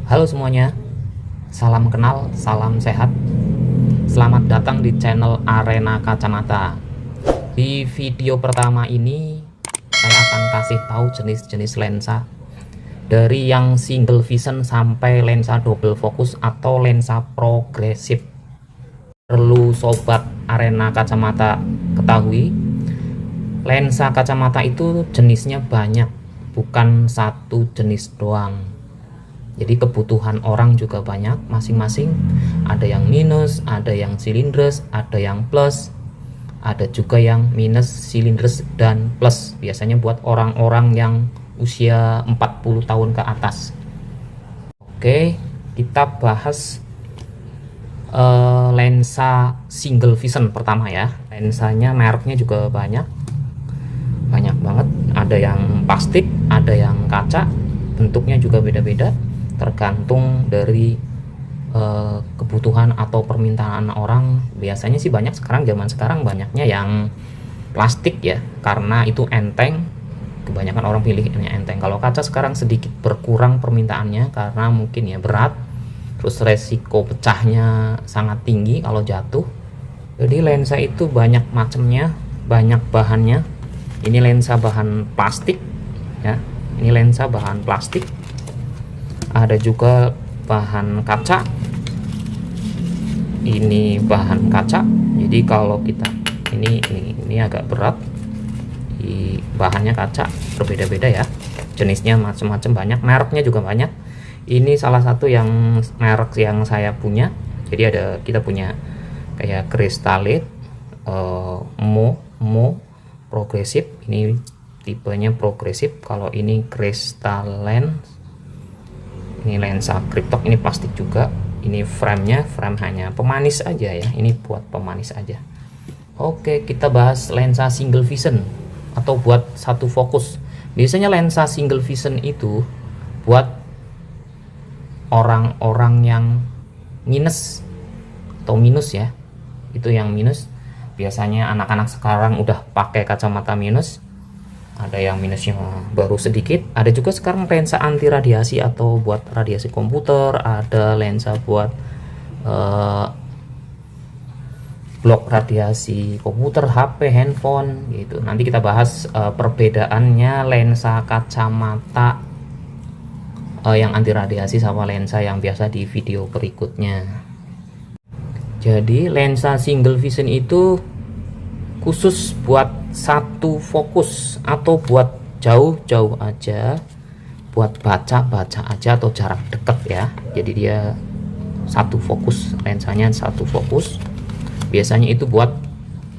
Halo semuanya, salam kenal, salam sehat. Selamat datang di channel Arena Kacamata. Di video pertama ini, saya akan kasih tahu jenis-jenis lensa dari yang single vision sampai lensa double focus atau lensa progresif. Perlu sobat Arena Kacamata ketahui, lensa kacamata itu jenisnya banyak, bukan satu jenis doang. Jadi kebutuhan orang juga banyak masing-masing. Ada yang minus, ada yang silindris, ada yang plus, ada juga yang minus, silindris, dan plus. Biasanya buat orang-orang yang usia 40 tahun ke atas. Oke, kita bahas lensa single vision pertama ya. Lensanya mereknya juga banyak banget. Ada yang plastik, ada yang kaca. Bentuknya juga beda-beda, tergantung dari kebutuhan atau permintaan orang. Biasanya sih banyak zaman sekarang banyaknya yang plastik ya, karena itu enteng. Kebanyakan orang pilihnya enteng. Kalau kaca sekarang sedikit berkurang permintaannya karena mungkin ya berat, terus resiko pecahnya sangat tinggi kalau jatuh. Jadi lensa itu banyak macamnya, banyak bahannya. Ini lensa bahan plastik ya, ini lensa bahan plastik. Ada juga bahan kaca, ini bahan kaca. Jadi kalau kita ini agak berat, di bahannya kaca, berbeda-beda ya, jenisnya macam-macam, banyak, mereknya juga banyak. Ini salah satu yang merek yang saya punya. Jadi kita punya kayak Cristalite, Mo progresif, ini tipenya progresif. Kalau ini Crystalline, ini lensa Cryptok, ini plastik juga. Ini frame hanya pemanis aja ya, ini buat pemanis aja. Oke, kita bahas lensa single vision atau buat satu fokus. Biasanya lensa single vision itu buat orang-orang yang minus atau minus ya, itu yang minus. Biasanya anak-anak sekarang udah pakai kacamata minus. Ada yang minusnya baru sedikit. Ada juga sekarang lensa anti radiasi atau buat radiasi komputer. Ada lensa buat blok radiasi komputer, HP, handphone gitu. Nanti kita bahas perbedaannya lensa kacamata yang anti radiasi sama lensa yang biasa di video berikutnya. Jadi lensa single vision itu khusus buat satu fokus atau buat jauh-jauh aja, buat baca-baca aja atau jarak dekat ya. Jadi dia satu fokus, lensanya satu fokus. Biasanya itu buat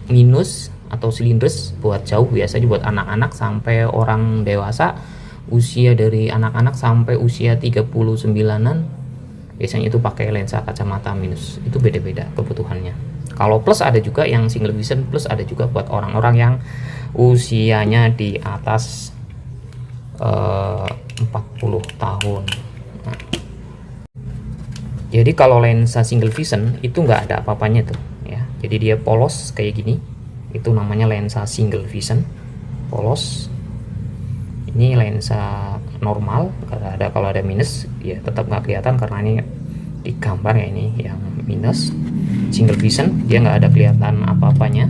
minus atau silindris, buat jauh, biasanya buat anak-anak sampai orang dewasa. Usia dari anak-anak sampai usia 39-an biasanya itu pakai lensa kacamata minus. Itu beda-beda kebutuhannya. Kalau plus ada juga yang single vision plus, ada juga buat orang-orang yang usianya di atas 40 tahun. Nah, jadi kalau lensa single vision itu nggak ada apa-apanya tuh ya. Jadi dia polos kayak gini. Itu namanya lensa single vision, polos. Ini lensa normal, kalau ada minus ya tetap nggak kelihatan karena ini di gambar ya, ini yang minus. Single vision dia nggak ada kelihatan apa-apanya,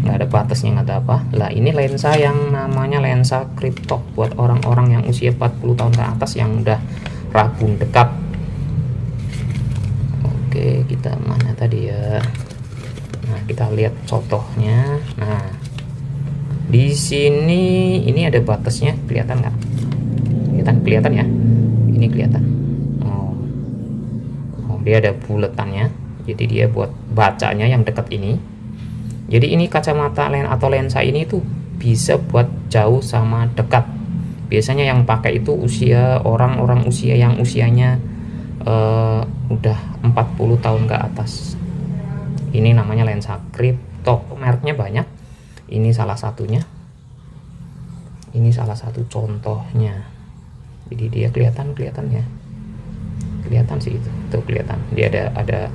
nggak ada batasnya, nggak ada apa. Lah ini lensa yang namanya lensa Cryptok buat orang-orang yang usia 40 tahun ke atas yang udah rabun dekat. Oke, kita mana tadi ya. Nah, kita lihat contohnya. Nah, di sini ini ada batasnya, kelihatan nggak? Kelihatan ya, ini kelihatan. Oh, dia ada buletannya, jadi dia buat bacanya yang dekat ini. Jadi ini kacamata atau lensa ini tuh bisa buat jauh sama dekat. Biasanya yang pakai itu orang-orang usia yang usianya udah 40 tahun ke atas. Ini namanya lensa Cryptok, mereknya banyak. Ini salah satunya, ini salah satu contohnya. Jadi dia kelihatan ya, kelihatan sih, itu kelihatan. Dia ada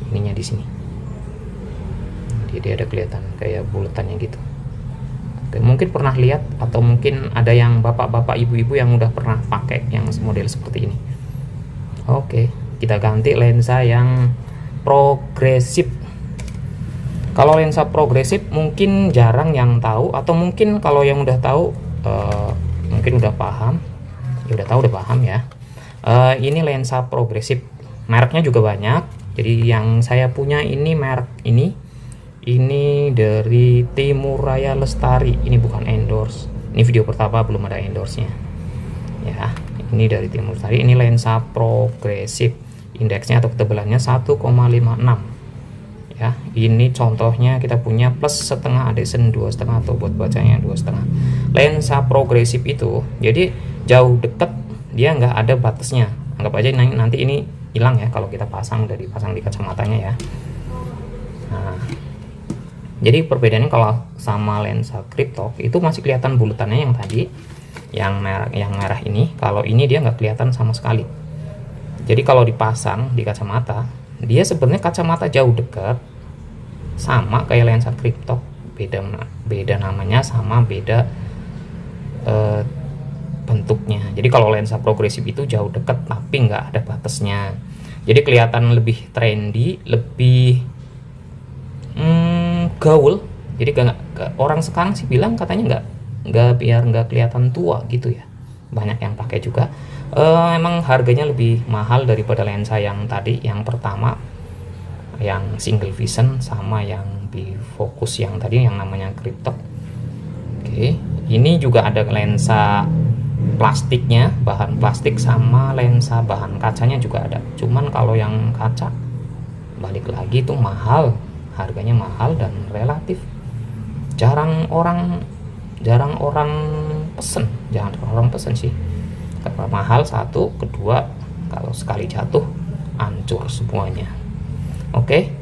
ininya di sini. Jadi dia ada kelihatan kayak buletannya gitu. Oke, mungkin pernah lihat atau mungkin ada yang bapak-bapak, ibu-ibu yang udah pernah pakai yang model seperti ini. Oke, kita ganti lensa yang progresif. Kalau lensa progresif mungkin jarang yang tahu, atau mungkin kalau yang udah tahu mungkin udah paham. Ya udah tahu, udah paham ya. Ini lensa progresif, mereknya juga banyak. Jadi yang saya punya ini merek ini dari Timur Raya Lestari. Ini bukan endorse, ini video pertama, belum ada endorse nya ya. Ini dari Timur Lestari, ini lensa progresif, indeksnya atau ketebalannya 1,56 ya. Ini contohnya kita punya plus setengah, adhesion 2,5, atau buat bacanya 2,5. Lensa progresif itu jadi jauh dekat dia nggak ada batasnya. Anggap aja nanti ini hilang ya kalau kita pasang, udah dipasang di kacamatanya ya. Nah, jadi perbedaannya kalau sama lensa Cryptok itu masih kelihatan bulutannya yang tadi, yang merah ini. Kalau ini dia nggak kelihatan sama sekali. Jadi kalau dipasang di kacamata, dia sebenarnya kacamata jauh dekat, sama kayak lensa Cryptok, beda namanya, sama beda bentuknya. Jadi kalau lensa progresif itu jauh dekat tapi nggak ada batasnya, jadi kelihatan lebih trendy, lebih gaul. Jadi orang sekarang sih bilang katanya biar nggak kelihatan tua gitu ya, banyak yang pakai juga. Emang harganya lebih mahal daripada lensa yang tadi, yang pertama, yang single vision, sama yang bifokus yang tadi yang namanya Cryptok. Oke, ini juga ada lensa plastiknya, bahan plastik, sama lensa bahan kacanya juga ada. Cuman kalau yang kaca balik lagi tuh mahal, harganya mahal dan relatif jarang orang pesen sih, karena mahal satu, kedua kalau sekali jatuh hancur semuanya. Oke,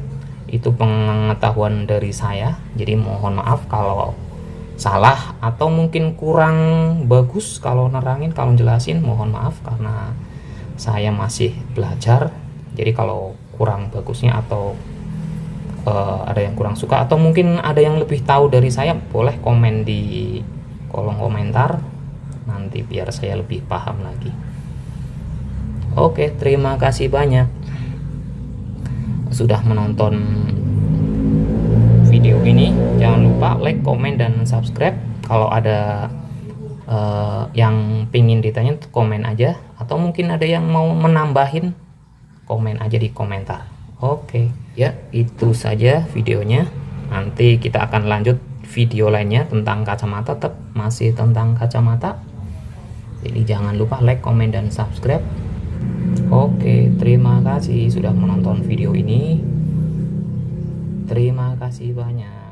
itu pengetahuan dari saya, jadi mohon maaf kalau salah atau mungkin kurang bagus kalau nerangin, kalau jelasin, mohon maaf karena saya masih belajar. Jadi kalau kurang bagusnya atau ada yang kurang suka, atau mungkin ada yang lebih tahu dari saya, boleh komen di kolom komentar nanti biar saya lebih paham lagi. Oke, terima kasih banyak sudah menonton video ini. Jangan lupa like, komen, dan subscribe. Kalau ada yang pingin ditanya, komen aja, atau mungkin ada yang mau menambahin, komen aja di komentar. Oke ya, itu saja videonya. Nanti kita akan lanjut video lainnya tentang kacamata, tetap masih tentang kacamata. Jadi jangan lupa like, komen, dan subscribe. Oke, terima kasih sudah menonton video ini. Terima kasih banyak.